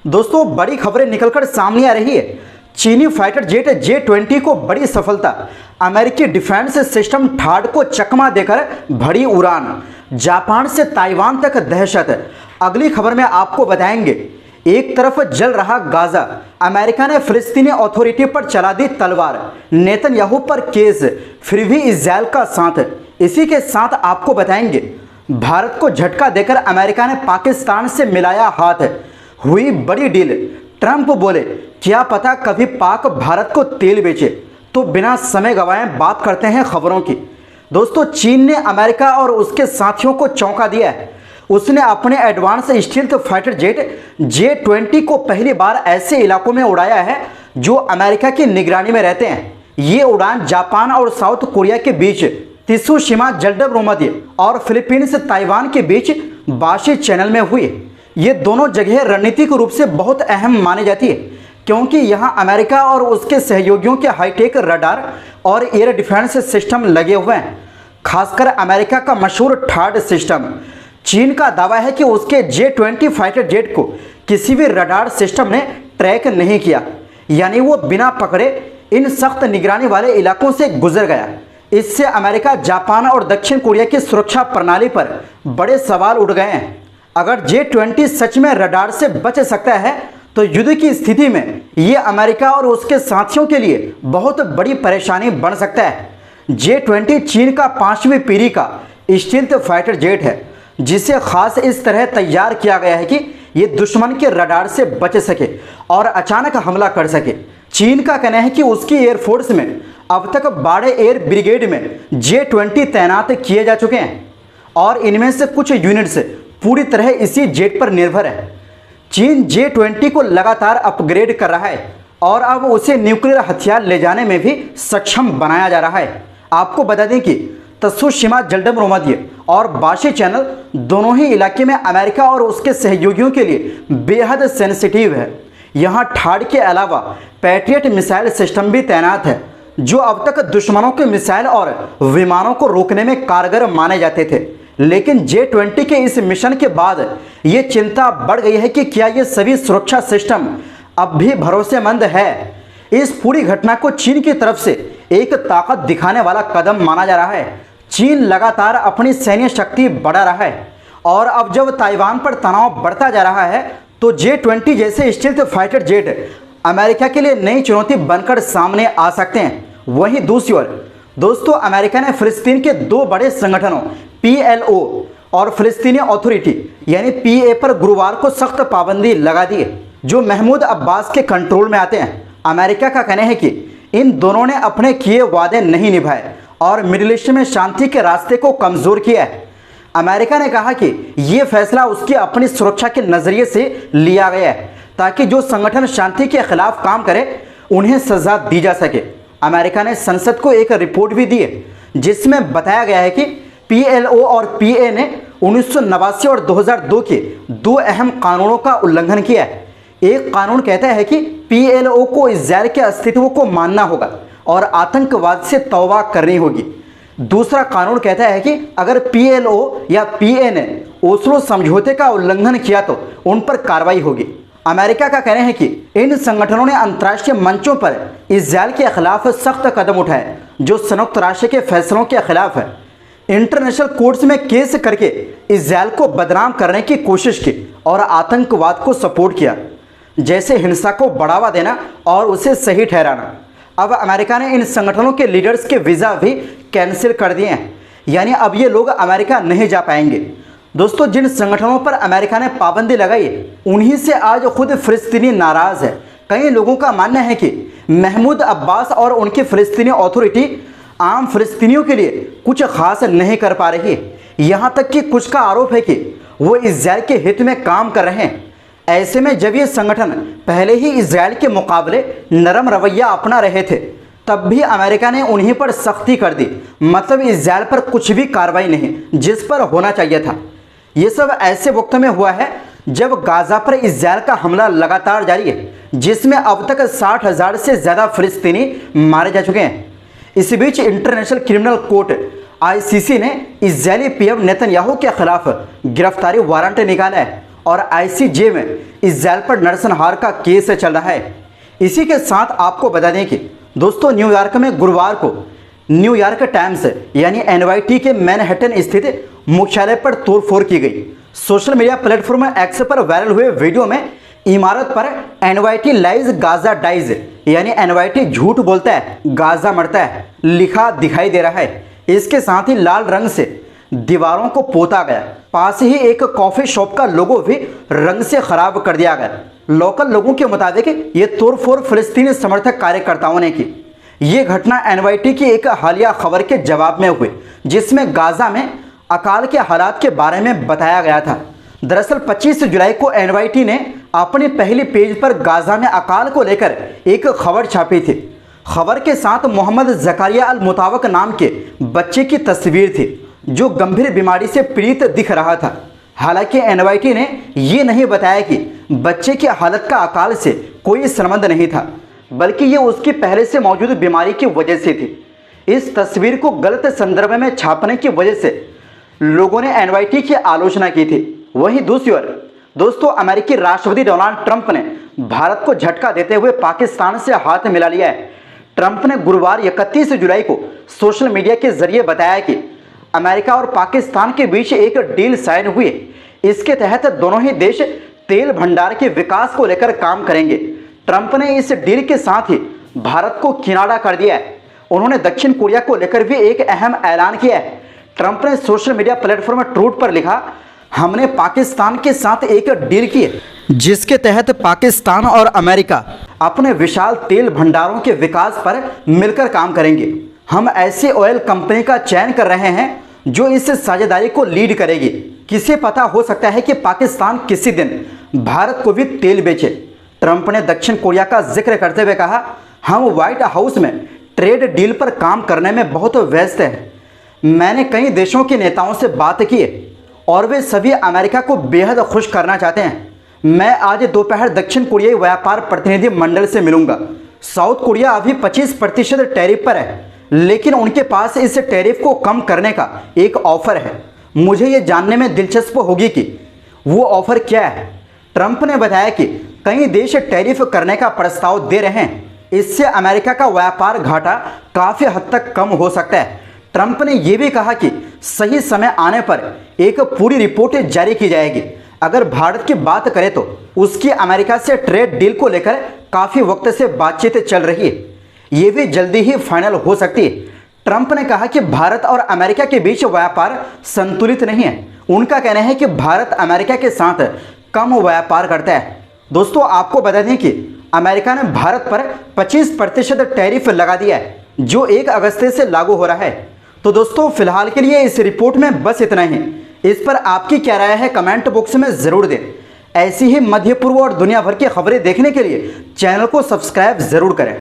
दोस्तों, बड़ी खबरें निकलकर सामने आ रही है। चीनी फाइटर जेट J-20 को बड़ी सफलता। अमेरिकी डिफेंस सिस्टम ठाड को चकमा देकर भरी उड़ान। जापान से ताइवान तक दहशत। अगली खबर में आपको बताएंगे। एक तरफ जल रहा गाजा, अमेरिका ने फिलिस्तीनी अथॉरिटी पर चला दी तलवार। नेतन्याहू पर केस, फिर भी इजराइल का साथ। इसी के साथ आपको बताएंगे, भारत को झटका देकर अमेरिका ने पाकिस्तान से मिलाया हाथ। हुई बड़ी डील। ट्रंप बोले, क्या पता कभी पाक भारत को तेल बेचे। तो बिना समय गंवाए बात करते हैं खबरों की। दोस्तों, चीन ने अमेरिका और उसके साथियों को चौंका दिया है। उसने अपने advance stealth fighter jet J-20 को पहली बार ऐसे इलाकों में उड़ाया है जो अमेरिका की निगरानी में रहते हैं। ये उड़ान जापान और साउथ कोरिया के बीच त्सुशिमा जलभूमध्य और फिलीपींस ताइवान के बीच बाशी चैनल में हुई। ये दोनों जगह रणनीतिक रूप से बहुत अहम मानी जाती है, क्योंकि यहाँ अमेरिका और उसके सहयोगियों के हाईटेक रडार और एयर डिफेंस सिस्टम लगे हुए हैं, खासकर अमेरिका का मशहूर ठाड सिस्टम। चीन का दावा है कि उसके J-20 फाइटर जेट को किसी भी रडार सिस्टम ने ट्रैक नहीं किया, यानी वो बिना पकड़े इन सख्त निगरानी वाले इलाकों से गुजर गया। इससे अमेरिका, जापान और दक्षिण कोरिया की सुरक्षा प्रणाली पर बड़े सवाल उठ गए हैं। अगर J-20 सच में रडार से बच सकता है तो युद्ध की स्थिति में ये अमेरिका और उसके साथियों के लिए बहुत बड़ी परेशानी बन सकता है। J-20 चीन का 5वीं पीढ़ी का स्टील्थ फाइटर जेट है, जिसे खास इस तरह तैयार किया गया है कि ये दुश्मन के रडार से बच सके और अचानक हमला कर सके। चीन का कहना है कि उसकी एयरफोर्स में अब तक 12 एयर ब्रिगेड में J-20 तैनात किए जा चुके हैं और इनमें से कुछ यूनिट्स पूरी तरह इसी जेट पर निर्भर है। चीन J-20 को लगातार अपग्रेड कर रहा है और अब उसे न्यूक्लियर हथियार ले जाने में भी सक्षम बनाया जा रहा है। आपको बता दें कि त्सुशिमा जलभूमध्य और बाशी चैनल दोनों ही इलाके में अमेरिका और उसके सहयोगियों के लिए बेहद सेंसिटिव है। यहाँ ठाड के अलावा पैट्रियट मिसाइल सिस्टम भी तैनात है, जो अब तक दुश्मनों के मिसाइल और विमानों को रोकने में कारगर माने जाते थे। लेकिन J-20 के इस मिशन के बाद ये चिंता बढ़ गई है कि क्या ये सभी सुरक्षा सिस्टम अब भी भरोसेमंद है। इस पूरी घटना को चीन की तरफ से एक ताकत दिखाने वाला कदम माना जा रहा है। चीन लगातार अपनी सैन्य शक्ति बढ़ा रहा है और अब जब ताइवान पर तनाव बढ़ता जा रहा है तो J-20 जैसे स्टील्थ फाइटर जेट अमेरिका के लिए नई चुनौती बनकर सामने आ सकते हैं। वहीं दूसरी ओर दोस्तों, अमेरिका ने फिलिस्तीन के दो बड़े संगठनों PLO और फिलिस्तीनी अथॉरिटी यानी PA पर गुरुवार को सख्त पाबंदी लगा दी है, जो महमूद अब्बास के कंट्रोल में आते हैं। अमेरिका का कहना है कि इन दोनों ने अपने किए वादे नहीं निभाए और मिडिल ईस्ट में शांति के रास्ते को कमज़ोर किया है। अमेरिका ने कहा कि ये फैसला उसकी अपनी सुरक्षा के नज़रिए से लिया गया है, ताकि जो संगठन शांति के खिलाफ काम करे उन्हें सज़ा दी जा सके। अमेरिका ने संसद को एक रिपोर्ट भी दी है, जिसमें बताया गया है कि PLO और PA ने 1989 और 2002 के दो अहम कानूनों का उल्लंघन किया है। एक कानून कहता है कि PLO को इजराइल के अस्तित्व को मानना होगा और आतंकवाद से तौबा करनी होगी। दूसरा कानून कहता है कि अगर PLO या PA ने ओस्लो समझौते का उल्लंघन किया तो उन पर कार्रवाई होगी। अमेरिका का कहना है कि इन संगठनों ने अंतर्राष्ट्रीय मंचों पर इजराइल के खिलाफ सख्त कदम उठाए, जो संयुक्त राष्ट्र के फैसलों के खिलाफ है। इंटरनेशनल कोर्ट्स में केस करके इजराइल को बदनाम करने की कोशिश की और आतंकवाद को सपोर्ट किया, जैसे हिंसा को बढ़ावा देना और उसे सही ठहराना। अब अमेरिका ने इन संगठनों के लीडर्स के वीज़ा भी कैंसिल कर दिए हैं, यानी अब ये लोग अमेरिका नहीं जा पाएंगे। दोस्तों, जिन संगठनों पर अमेरिका ने पाबंदी लगाई उन्हीं से आज खुद फिलिस्तीनी नाराज़ है। कई लोगों का मानना है कि महमूद अब्बास और उनकी फिलिस्तीनी अथॉरिटी आम फिलिस्तीनियों के लिए कुछ खास नहीं कर पा रही है। यहाँ तक कि कुछ का आरोप है कि वो इजराइल के हित में काम कर रहे हैं। ऐसे में जब ये संगठन पहले ही इजराइल के मुकाबले नरम रवैया अपना रहे थे, तब भी अमेरिका ने उन्हीं पर सख्ती कर दी। मतलब इजराइल पर कुछ भी कार्रवाई नहीं, जिस पर होना चाहिए था। ये सब ऐसे वक्त में हुआ है जब गाजा पर इजराइल का हमला लगातार जारी है, जिसमें अब तक 60,000 से ज़्यादा फिलिस्तीनी मारे जा चुके हैं। इसी बीच इंटरनेशनल क्रिमिनल कोर्ट ICC ने इजरायली PM नेतन्याहू के खिलाफ गिरफ्तारी वारंट निकाला है और आईसीजे में इस्राइल पर नरसंहार का केस चल रहा है। इसी के साथ आपको बता दें कि दोस्तों न्यूयॉर्क में गुरुवार को न्यूयॉर्क टाइम्स यानी एनवाईटी के मैनहट्टन स्थित मुख्यालय पर तोड़फोड़ की गई। सोशल मीडिया प्लेटफॉर्म एक्स पर वायरल हुए वीडियो में इमारत पर एनवाईटी लाइज गाजा डाइज यानी एनवाईटी झूठ बोलता है गाजा मरता है लिखा दिखाई दे रहा है। इसके साथ ही लाल रंग से दीवारों को पोता गया। पास ही एक कॉफी शॉप का लोगो भी रंग से खराब कर दिया गया। लोकल लोगों के मुताबिक ये तोड़फोड़ फिलिस्तीनी समर्थक कार्यकर्ताओं ने की। ये घटना एनवाईटी की एक हालिया खबर के जवाब में हुई जिसमें गाजा में अकाल के हालात के बारे में बताया गया था। दरअसल 25 जुलाई को एनवाईटी ने अपने पहले पेज पर गाजा में अकाल को लेकर एक खबर छापी थी। खबर के साथ मोहम्मद जकारिया अल मुतावक नाम के बच्चे की तस्वीर थी जो गंभीर बीमारी से पीड़ित दिख रहा था। हालांकि एनवाईटी ने यह नहीं बताया कि बच्चे की हालत का अकाल से कोई संबंध नहीं था, बल्कि ये उसकी पहले से मौजूद बीमारी की वजह से थी। इस तस्वीर को गलत संदर्भ में छापने की वजह से लोगों ने एनवाईटी की आलोचना की थी। वहीं दूसरी ओर दोस्तों अमेरिकी राष्ट्रपति डोनाल्ड ट्रंप ने भारत को झटका देते हुए पाकिस्तान से हाथ मिला लिया है। ट्रंप ने गुरुवार 31 जुलाई को सोशल मीडिया के जरिए बताया कि अमेरिका और पाकिस्तान के बीच एक डील साइन हुई है। इसके तहत दोनों ही देश तेल भंडार के विकास को लेकर काम करेंगे। ट्रंप ने इस डील के साथ ही भारत को किनारा कर दिया है। उन्होंने दक्षिण कोरिया को लेकर भी एक अहम ऐलान किया है। ट्रंप ने सोशल मीडिया प्लेटफॉर्म ट्रूथ पर लिखा, हमने पाकिस्तान के साथ एक डील की है जिसके तहत पाकिस्तान और अमेरिका अपने विशाल तेल भंडारों के विकास पर मिलकर काम करेंगे। हम ऐसे ऑयल कंपनी का चयन कर रहे हैं जो इस साझेदारी को लीड करेगी। किसे पता हो सकता है कि पाकिस्तान किसी दिन भारत को भी तेल बेचे। ट्रंप ने दक्षिण कोरिया का जिक्र करते हुए कहा, हम व्हाइट हाउस में ट्रेड डील पर काम करने में बहुत व्यस्त हैं। मैंने कई देशों के नेताओं से बात की और वे सभी अमेरिका को बेहद खुश करना चाहते हैं। मैं आज दोपहर दक्षिण कोरियाई व्यापार प्रतिनिधि मंडल से मिलूंगा। साउथ कोरिया अभी 25% टैरिफ पर है, लेकिन उनके पास इस टैरिफ को कम करने का एक ऑफर है। मुझे ये जानने में दिलचस्प होगी कि वो ऑफर क्या है। ट्रंप ने बताया कि कई देश टैरिफ करने का प्रस्ताव दे रहे हैं। इससे अमेरिका का व्यापार घाटा काफ़ी हद तक कम हो सकता है। ट्रंप ने यह भी कहा कि सही समय आने पर एक पूरी रिपोर्ट जारी की जाएगी। अगर भारत की बात करें तो उसकी अमेरिका से ट्रेड डील को लेकर काफ़ी वक्त से बातचीत चल रही है। ये भी जल्दी ही फाइनल हो सकती है। ट्रंप ने कहा कि भारत और अमेरिका के बीच व्यापार संतुलित नहीं है। उनका कहना है कि भारत अमेरिका के साथ कम व्यापार करता है। दोस्तों आपको बता दें कि अमेरिका ने भारत पर 25% टैरिफ लगा दिया है जो 1 अगस्त से लागू हो रहा है। तो दोस्तों फिलहाल के लिए इस रिपोर्ट में बस इतना ही। इस पर आपकी क्या राय है कमेंट बॉक्स में ज़रूर दें। ऐसी ही मध्य पूर्व और दुनिया भर की खबरें देखने के लिए चैनल को सब्सक्राइब ज़रूर करें।